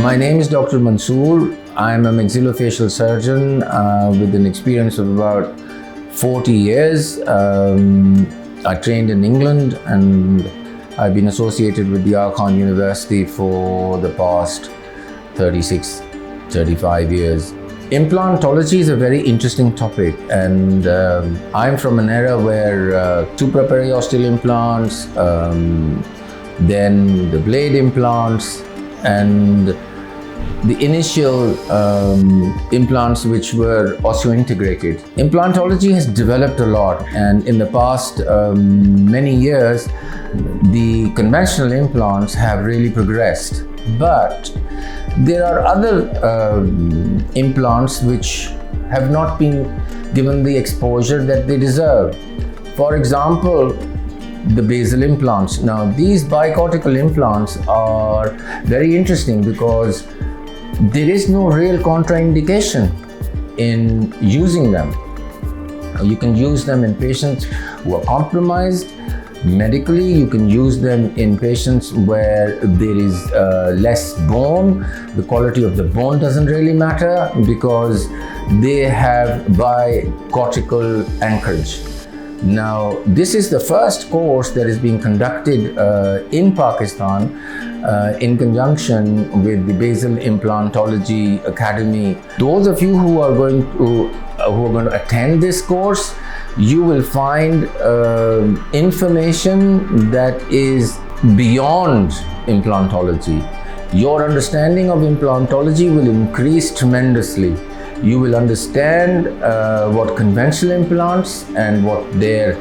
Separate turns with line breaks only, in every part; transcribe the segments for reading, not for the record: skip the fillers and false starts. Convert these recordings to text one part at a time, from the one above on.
My name is Dr. Mansur. I'm a maxillofacial surgeon with an experience of about 40 years. I trained in England and I've been associated with the Archon University for the past 36, 35 years. Implantology is a very interesting topic, and I'm from an era where two periosteal implants, then the blade implants, and the initial implants which were osseointegrated. Implantology has developed a lot, and in the past many years, the conventional implants have really progressed. But there are other implants which have not been given the exposure that they deserve. For example, the basal implants. Now, these bicortical implants are very interesting because there is no real contraindication in using them. You can use them in patients who are compromised medically. You can use them in patients where there is less bone. The quality of the bone doesn't really matter because they have bicortical anchorage. Now, this is the first course that is being conducted in Pakistan in conjunction with the Basal Implantology Academy. Those of you who are going to attend this course, you will find information that is beyond implantology. Your understanding of implantology will increase tremendously. You will understand what conventional implants and what their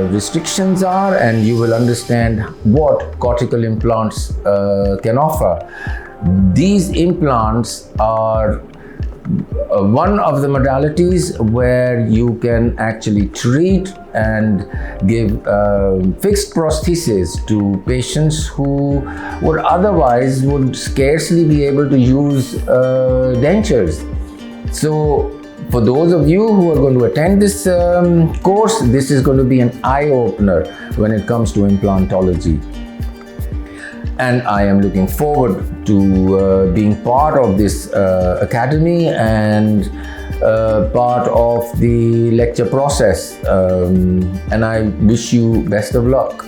restrictions are, and you will understand what cortical implants can offer. These implants are one of the modalities where you can actually treat and give fixed prosthesis to patients who would otherwise would scarcely be able to use dentures. So for those of you who are going to attend this course, this is going to be an eye-opener when it comes to implantology. And I am looking forward to being part of this academy and part of the lecture process. And I wish you best of luck.